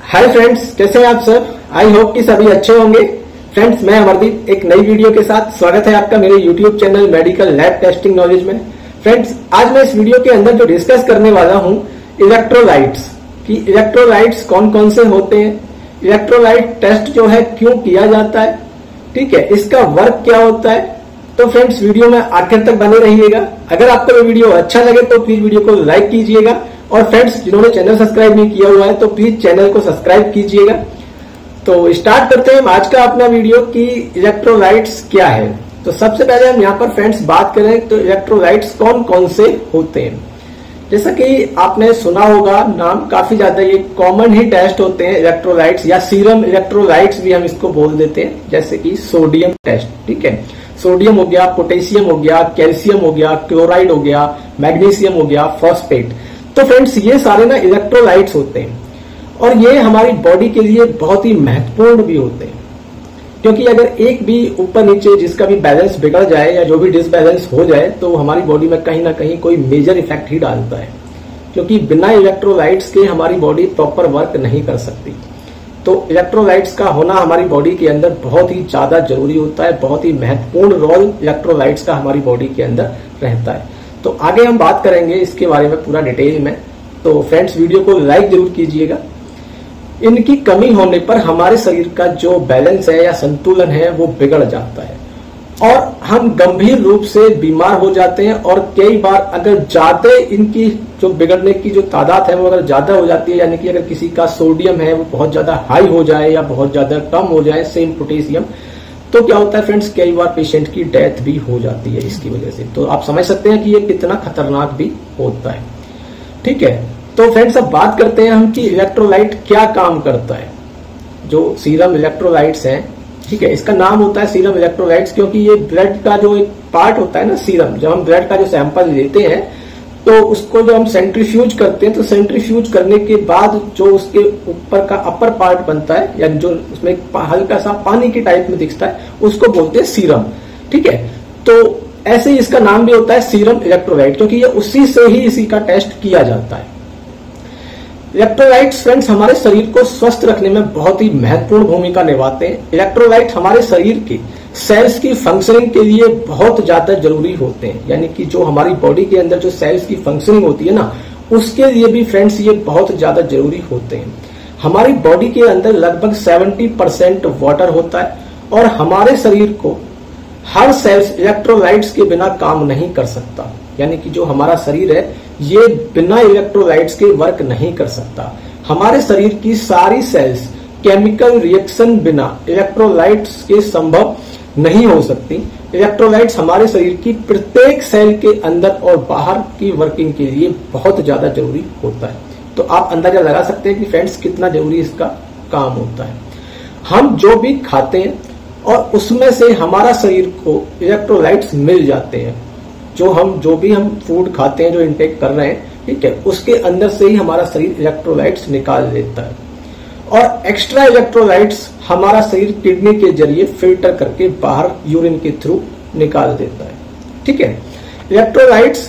Hi friends, कैसे हैं आप सब। आई होप कि सभी अच्छे होंगे। फ्रेंड्स, मैं अमरदीप एक नई वीडियो के साथ स्वागत है आपका मेरे YouTube channel medical lab testing knowledge में। फ्रेंड्स, आज मैं इस वीडियो के अंदर जो डिस्कस करने वाला हूं इलेक्ट्रोलाइट्स कि इलेक्ट्रोलाइट्स कौन कौन से होते हैं, इलेक्ट्रोलाइट टेस्ट जो है क्यों किया जाता है, ठीक है, इसका वर्क क्या होता है। तो फ्रेंड्स, वीडियो में आखिर तक बने रहिएगा। अगर आपको ये वीडियो अच्छा लगे तो प्लीज वीडियो को लाइक कीजिएगा और फ्रेंड्स जिन्होंने चैनल सब्सक्राइब नहीं किया हुआ है तो प्लीज चैनल को सब्सक्राइब कीजिएगा। तो स्टार्ट करते हैं आज का अपना वीडियो कि इलेक्ट्रोलाइट्स क्या है। तो सबसे पहले हम यहाँ पर फ्रेंड्स बात करें तो इलेक्ट्रोलाइट्स कौन कौन से होते हैं। जैसा कि आपने सुना होगा नाम, काफी ज्यादा ये कॉमन ही टेस्ट होते हैं इलेक्ट्रोलाइट्स या सीरम इलेक्ट्रोलाइट्स भी हम इसको बोल देते हैं, जैसे कि सोडियम टेस्ट, ठीक है। सोडियम हो गया, पोटेशियम हो गया, कैल्शियम हो गया, क्लोराइड हो गया, मैग्नीशियम हो गया, फॉस्फेट। तो फ्रेंड्स ये सारे ना इलेक्ट्रोलाइट्स होते हैं और ये हमारी बॉडी के लिए बहुत ही महत्वपूर्ण भी होते हैं, क्योंकि अगर एक भी ऊपर नीचे जिसका भी बैलेंस बिगड़ जाए या जो भी डिसबैलेंस हो जाए तो हमारी बॉडी में कहीं ना कहीं कोई मेजर इफेक्ट ही डालता है, क्योंकि बिना इलेक्ट्रोलाइट्स के हमारी बॉडी प्रॉपर वर्क नहीं कर सकती। तो इलेक्ट्रोलाइट्स का होना हमारी बॉडी के अंदर बहुत ही ज्यादा जरूरी होता है, बहुत ही महत्वपूर्ण रोल इलेक्ट्रोलाइट्स का हमारी बॉडी के अंदर रहता है। तो आगे हम बात करेंगे इसके बारे में पूरा डिटेल में। तो फ्रेंड्स, वीडियो को लाइक जरूर कीजिएगा। इनकी कमी होने पर हमारे शरीर का जो बैलेंस है या संतुलन है वो बिगड़ जाता है और हम गंभीर रूप से बीमार हो जाते हैं। और कई बार अगर ज्यादा इनकी जो बिगड़ने की जो तादाद है वो अगर ज्यादा हो जाती है, यानी कि अगर किसी का सोडियम है वो बहुत ज्यादा हाई हो जाए या बहुत ज्यादा कम हो जाए, सेम पोटेशियम, तो क्या होता है फ्रेंड्स, कई बार पेशेंट की डेथ भी हो जाती है इसकी वजह से। तो आप समझ सकते हैं कि ये कितना खतरनाक भी होता है, ठीक है। तो फ्रेंड्स, अब बात करते हैं हम कि इलेक्ट्रोलाइट क्या काम करता है। जो सीरम इलेक्ट्रोलाइट्स हैं, ठीक है, इसका नाम होता है सीरम इलेक्ट्रोलाइट्स क्योंकि ये ब्लड का जो एक पार्ट होता है ना सीरम, जब हम ब्लड का जो सैंपल लेते हैं तो उसको जब हम सेंट्रीफ्यूज करते हैं तो सेंट्रीफ्यूज करने के बाद जो उसके ऊपर का अपर पार्ट बनता है या जो उसमें हल्का सा पानी की टाइप में दिखता है उसको बोलते हैं सीरम, ठीक है। तो ऐसे ही इसका नाम भी होता है सीरम इलेक्ट्रोलाइट, क्योंकि ये उसी से ही इसी का टेस्ट किया जाता है। इलेक्ट्रोलाइट्स फ्रेंड्स हमारे शरीर को स्वस्थ रखने में बहुत ही महत्वपूर्ण भूमिका निभाते हैं। इलेक्ट्रोलाइट हमारे शरीर के सेल्स की फंक्शनिंग के लिए बहुत ज्यादा जरूरी होते हैं, यानी कि जो हमारी बॉडी के अंदर जो सेल्स की फंक्शनिंग होती है ना, उसके लिए भी फ्रेंड्स ये बहुत ज्यादा जरूरी होते हैं। हमारी बॉडी के अंदर लगभग 70% वाटर होता है और हमारे शरीर को हर सेल्स इलेक्ट्रोलाइट्स के बिना काम नहीं कर सकता, यानी कि जो हमारा शरीर है ये बिना इलेक्ट्रोलाइट्स के वर्क नहीं कर सकता। हमारे शरीर की सारी सेल्स केमिकल रिएक्शन बिना इलेक्ट्रोलाइट्स के संभव नहीं हो सकती। इलेक्ट्रोलाइट्स हमारे शरीर की प्रत्येक सेल के अंदर और बाहर की वर्किंग के लिए बहुत ज्यादा जरूरी होता है। तो आप अंदाजा लगा सकते हैं कि फ्रेंड्स कितना जरूरी इसका काम होता है। हम जो भी खाते हैं और उसमें से हमारा शरीर को इलेक्ट्रोलाइट्स मिल जाते हैं। जो भी हम फूड खाते हैं, जो इंटेक कर रहे हैं, ठीक है, उसके अंदर से ही हमारा शरीर इलेक्ट्रोलाइट्स निकाल लेता है और एक्स्ट्रा इलेक्ट्रोलाइट्स हमारा शरीर किडनी के जरिए फिल्टर करके बाहर यूरिन के थ्रू निकाल देता है, ठीक है। इलेक्ट्रोलाइट्स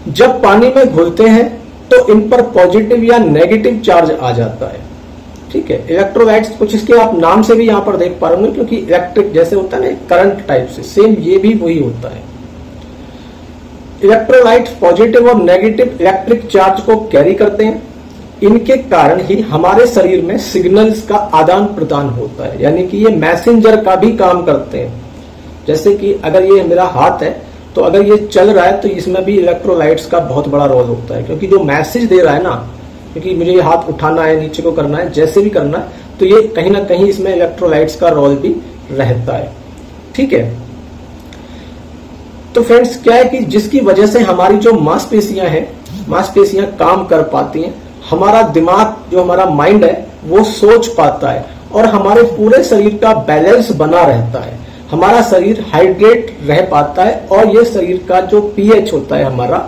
जब पानी में घुलते हैं तो इन पर पॉजिटिव या नेगेटिव चार्ज आ जाता है, ठीक है। इलेक्ट्रोलाइट्स कुछ इसके आप नाम से भी यहां पर देख पा रहे होंगे, क्योंकि इलेक्ट्रिक जैसे होता है ना करंट टाइप से, सेम ये भी वही होता है। इलेक्ट्रोलाइट पॉजिटिव और नेगेटिव इलेक्ट्रिक चार्ज को कैरी करते हैं। इनके कारण ही हमारे शरीर में सिग्नल्स का आदान प्रदान होता है, यानी कि ये मैसेंजर का भी काम करते हैं। जैसे कि अगर ये मेरा हाथ है तो अगर ये चल रहा है तो इसमें भी इलेक्ट्रोलाइट्स का बहुत बड़ा रोल होता है, क्योंकि जो मैसेज दे रहा है ना, क्योंकि मुझे ये हाथ उठाना है, नीचे को करना है, जैसे भी करना है, तो ये कहीं ना कहीं इसमें इलेक्ट्रोलाइट्स का रोल भी रहता है, ठीक है। तो फ्रेंड्स क्या है कि जिसकी वजह से हमारी जो मांसपेशियां हैं, मांसपेशियां काम कर पाती हैं, हमारा दिमाग जो हमारा माइंड है वो सोच पाता है और हमारे पूरे शरीर का बैलेंस बना रहता है। हमारा शरीर हाइड्रेट रह पाता है और ये शरीर का जो पीएच होता है हमारा,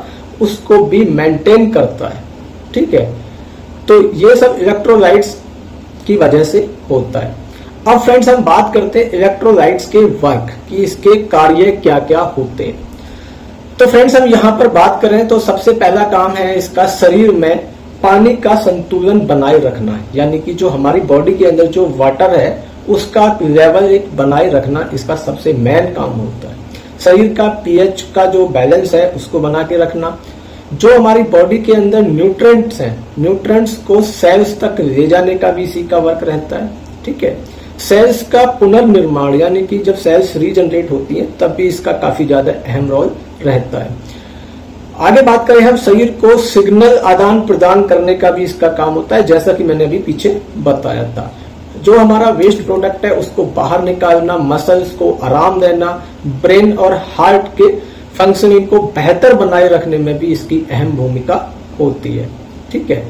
उसको भी मेंटेन करता है, ठीक है। तो ये सब इलेक्ट्रोलाइट्स की वजह से होता है। अब फ्रेंड्स हम बात करते हैं इलेक्ट्रोलाइट्स के वर्क कि इसके कार्य क्या क्या होते हैं। तो फ्रेंड्स हम यहाँ पर बात करें तो सबसे पहला काम है इसका शरीर में पानी का संतुलन बनाए रखना, यानी कि जो हमारी बॉडी के अंदर जो वाटर है उसका लेवल एक बनाए रखना इसका सबसे मेन काम होता है। शरीर का पीएच का जो बैलेंस है उसको बना के रखना, जो हमारी बॉडी के अंदर न्यूट्रिएंट्स हैं, न्यूट्रिएंट्स को सेल्स तक ले जाने का भी इसी का वर्क रहता है। ठीक है, सेल्स का पुनर्निर्माण, यानी कि जब सेल्स रीजनरेट होती हैं तब भी इसका काफी ज्यादा अहम रोल रहता है। आगे बात करें हम, शरीर को सिग्नल आदान प्रदान करने का भी इसका काम होता है, जैसा कि मैंने अभी पीछे बताया था। जो हमारा वेस्ट प्रोडक्ट है उसको बाहर निकालना, मसल्स को आराम देना, ब्रेन और हार्ट के फंक्शनिंग को बेहतर बनाए रखने में भी इसकी अहम भूमिका होती है। ठीक है,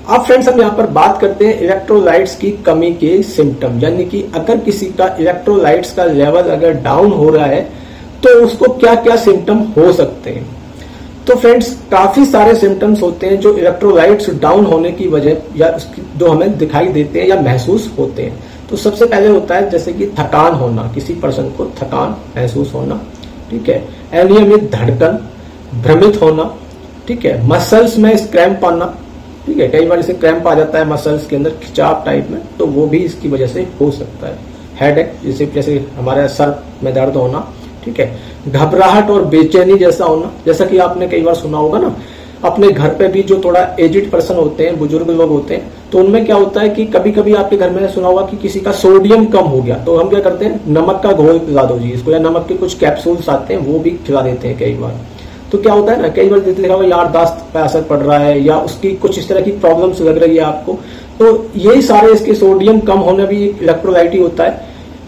अब फ्रेंड्स हम यहाँ पर बात करते हैं इलेक्ट्रोलाइट्स की कमी के सिम्टम, यानी कि अगर किसी का इलेक्ट्रोलाइट्स का लेवल अगर डाउन हो रहा है तो उसको क्या क्या सिम्टम हो सकते हैं। तो फ्रेंड्स काफी सारे सिम्टम्स होते हैं जो इलेक्ट्रोलाइट्स डाउन होने की वजह या उसकी जो हमें दिखाई देते हैं या महसूस होते हैं। तो सबसे पहले होता है जैसे कि थकान होना, किसी पर्सन को थकान महसूस होना। ठीक है, अनियमित धड़कन, भ्रमित होना। ठीक है, मसल्स में क्रैम्प आना। ठीक है, कई बार इसे क्रैम्प आ जाता है मसल्स के अंदर, खिंचाव टाइप में, तो वो भी इसकी वजह से हो सकता है। हेडेक, जैसे हमारे सर में दर्द होना। ठीक है, घबराहट और बेचैनी जैसा होना, जैसा कि आपने कई बार सुना होगा ना, अपने घर पे भी जो थोड़ा एजिड पर्सन होते हैं, बुजुर्ग लोग होते हैं, तो उनमें क्या होता है कि कभी कभी आपके घर में सुना होगा कि किसी का सोडियम कम हो गया, तो हम क्या करते हैं, नमक का घोल पिला दो जी इसको, या नमक के कुछ कैप्सूल्स आते हैं वो भी खिला देते हैं कई बार। तो क्या होता है ना, कई बार लिखा हुआ याददाश्त पे असर पड़ रहा है या उसकी कुछ इस तरह की प्रॉब्लम्स लग रही है आपको, तो यही सारे इसके सोडियम कम होना भी इलेक्ट्रोलाइट ही होता है।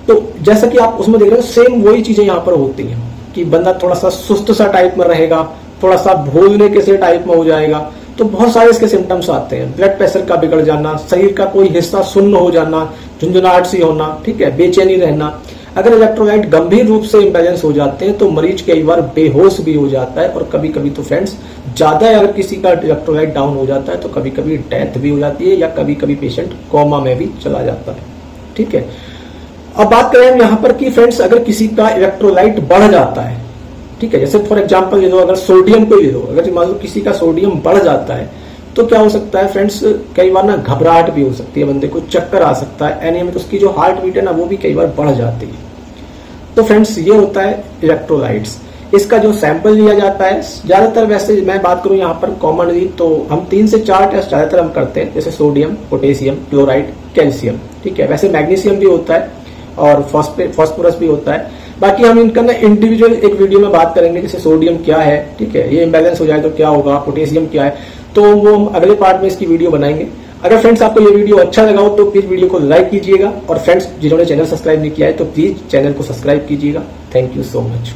तो जैसा कि आप उसमें देख रहे हो, सेम वही चीजें यहाँ पर होती हैं कि बंदा थोड़ा सा सुस्त सा टाइप में रहेगा, थोड़ा सा भूलने के से टाइप में हो जाएगा। तो बहुत सारे इसके सिम्टम्स आते हैं, ब्लड प्रेशर का बिगड़ जाना, शरीर का कोई हिस्सा सुन्न हो जाना, झुंझुनाहट सी होना। ठीक है, बेचैनी रहना। अगर इलेक्ट्रोलाइट गंभीर रूप से इम्बैलेंस हो जाते हैं तो मरीज कई बार बेहोश भी हो जाता है, और कभी कभी तो फ्रेंड्स ज्यादा अगर किसी का इलेक्ट्रोलाइट डाउन हो जाता है तो कभी कभी डेथ भी हो जाती है, या कभी कभी पेशेंट कोमा में भी चला जाता है। ठीक है, अब बात करें यहाँ पर कि फ्रेंड्स अगर किसी का इलेक्ट्रोलाइट बढ़ जाता है, ठीक है, जैसे फॉर एग्जांपल ले लो, अगर सोडियम को ले लो, अगर मान लो किसी का सोडियम बढ़ जाता है तो क्या हो सकता है फ्रेंड्स, कई बार ना घबराहट भी हो सकती है, बंदे को चक्कर आ सकता है, एनीमिया, तो उसकी जो हार्ट बीट है ना वो भी कई बार बढ़ जाती है। तो फ्रेंड्स ये होता है इलेक्ट्रोलाइट्स। इसका जो सैंपल लिया जाता है, ज्यादातर वैसे मैं बात करूं यहाँ पर कॉमनली तो हम 3 से 4 टेस्ट ज्यादातर हम करते हैं, जैसे सोडियम, पोटेशियम, क्लोराइड, कैल्शियम। ठीक है, वैसे मैग्नीशियम भी होता है और फॉस्फोरस भी होता है। बाकी हम इनका ना इंडिविजुअल एक वीडियो में बात करेंगे, जैसे सोडियम क्या है, ठीक है, ये इम्बैलेंस हो जाए तो क्या होगा, पोटेशियम क्या है, तो वो हम अगले पार्ट में इसकी वीडियो बनाएंगे। अगर फ्रेंड्स आपको ये वीडियो अच्छा लगा हो तो प्लीज वीडियो को लाइक कीजिएगा, और फ्रेंड्स जिन्होंने चैनल सब्सक्राइब नहीं किया है तो प्लीज चैनल को सब्सक्राइब कीजिएगा। Thank you so much.